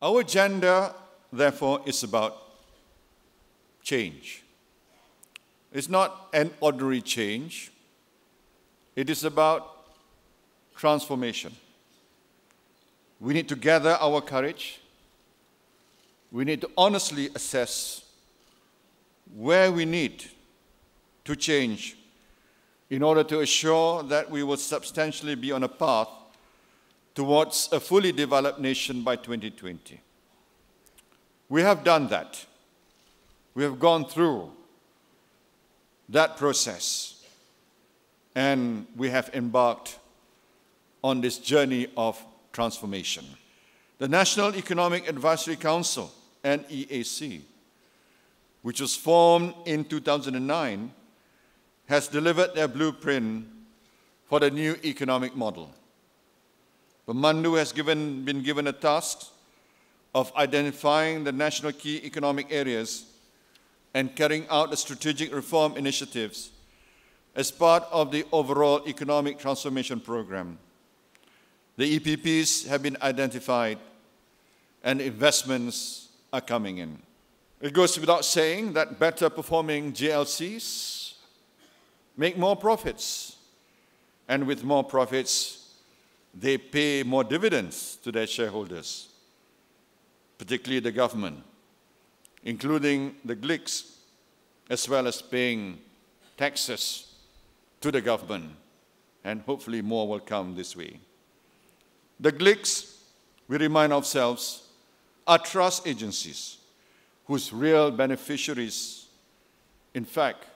Our agenda, therefore, is about change. It's not an ordinary change. It is about transformation. We need to gather our courage. We need to honestly assess where we need to change in order to assure that we will substantially be on a path towards a fully developed nation by 2020. We have done that. We have gone through that process, and we have embarked on this journey of transformation. The National Economic Advisory Council, NEAC, which was formed in 2009, has delivered their blueprint for the new economic model. Pemandu has been given a task of identifying the national key economic areas and carrying out the strategic reform initiatives as part of the overall economic transformation program. The EPPs have been identified and investments are coming in. It goes without saying that better performing GLCs make more profits, and with more profits, they pay more dividends to their shareholders, particularly the government, including the Glcs, as well as paying taxes to the government, and hopefully more will come this way. The Glcs, we remind ourselves, are trust agencies whose real beneficiaries, in fact,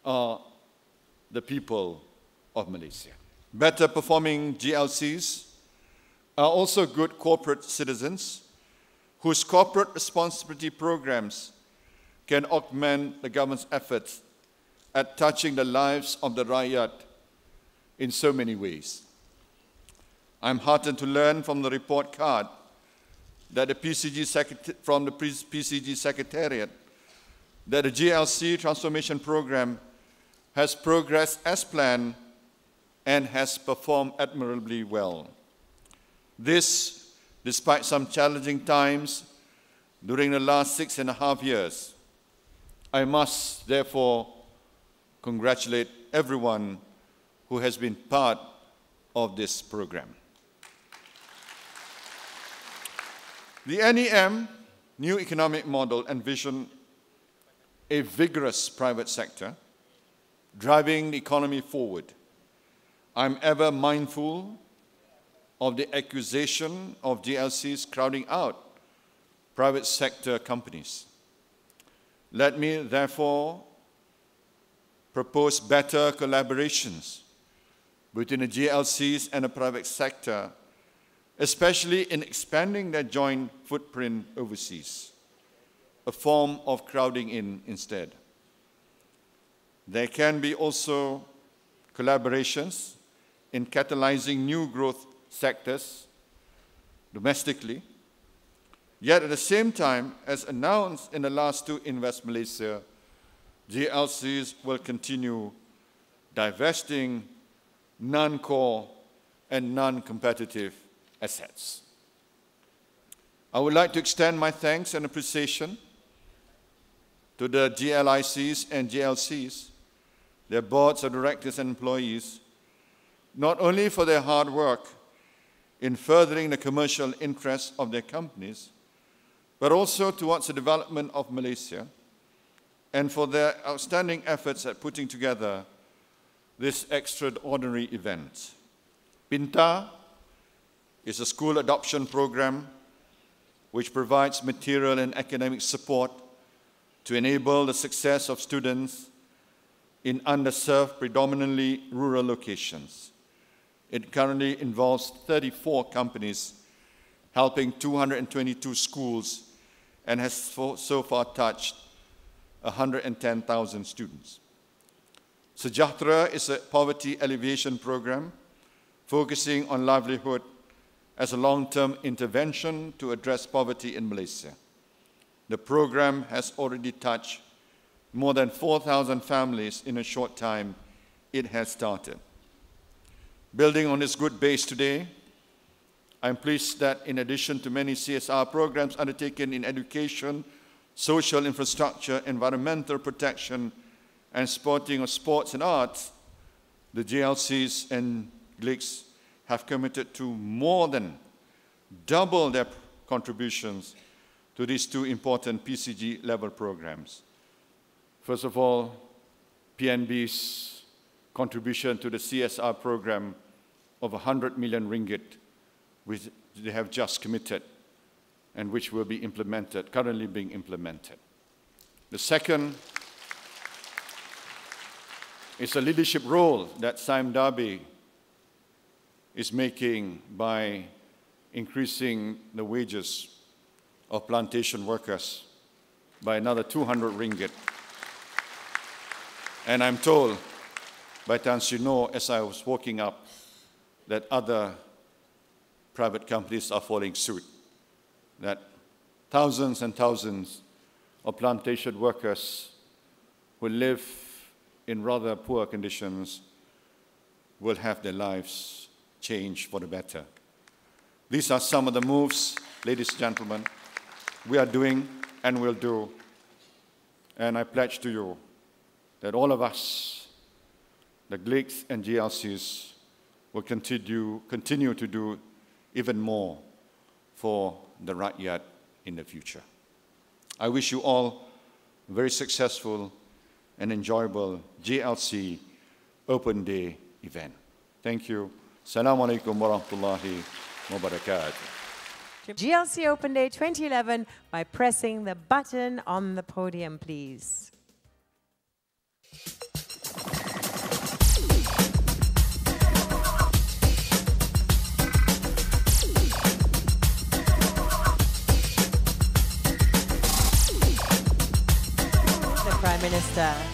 are the people of Malaysia. Better performing GLCs are also good corporate citizens whose corporate responsibility programs can augment the government's efforts at touching the lives of the Rakyat in so many ways. I'm heartened to learn from the report card that the PCG Secretariat that the GLC transformation program has progressed as planned and has performed admirably well. This, despite some challenging times during the last 6.5 years. I must therefore congratulate everyone who has been part of this program. The NEM, New Economic Model, envisioned a vigorous private sector driving the economy forward. I'm ever mindful of the accusation of GLCs crowding out private sector companies. Let me therefore propose better collaborations between the GLCs and the private sector, especially in expanding their joint footprint overseas, a form of crowding in instead. There can be also collaborations in catalyzing new growth sectors domestically, yet at the same time, as announced in the last two Invest Malaysia, GLCs will continue divesting non-core and non-competitive assets. I would like to extend my thanks and appreciation to the GLICs and GLCs, their boards of directors and employees, not only for their hard work in furthering the commercial interests of their companies, but also towards the development of Malaysia, and for their outstanding efforts at putting together this extraordinary event. PINTA is a school adoption program which provides material and academic support to enable the success of students in underserved, predominantly rural locations. It currently involves 34 companies, helping 222 schools, and has so far touched 110,000 students. Sejahtera is a poverty alleviation program focusing on livelihood as a long-term intervention to address poverty in Malaysia. The program has already touched more than 4,000 families in a short time it has started. Building on this good base today, I'm pleased that in addition to many CSR programs undertaken in education, social infrastructure, environmental protection, and supporting of sports and arts, the GLCs and GLCs have committed to more than double their contributions to these two important PCG-level programs. First of all, PNB's contribution to the CSR program of 100 million ringgit, which they have just committed and which will be implemented, currently being implemented. The second is a leadership role that Sime Darby is making by increasing the wages of plantation workers by another 200 ringgit. And I'm told by Tan Sri Noor, as I was walking up, that other private companies are following suit, that thousands and thousands of plantation workers who live in rather poor conditions will have their lives changed for the better. These are some of the moves, ladies and gentlemen, we are doing and will do. And I pledge to you that all of us, the GLCs and GLCs, will continue to do even more for the Rakyat in the future. I wish you all a very successful and enjoyable GLC Open Day event. Thank you. Assalamu alaikum warahmatullahi wabarakatuh. GLC Open Day 2011 by pressing the button on the podium, please. The Prime Minister.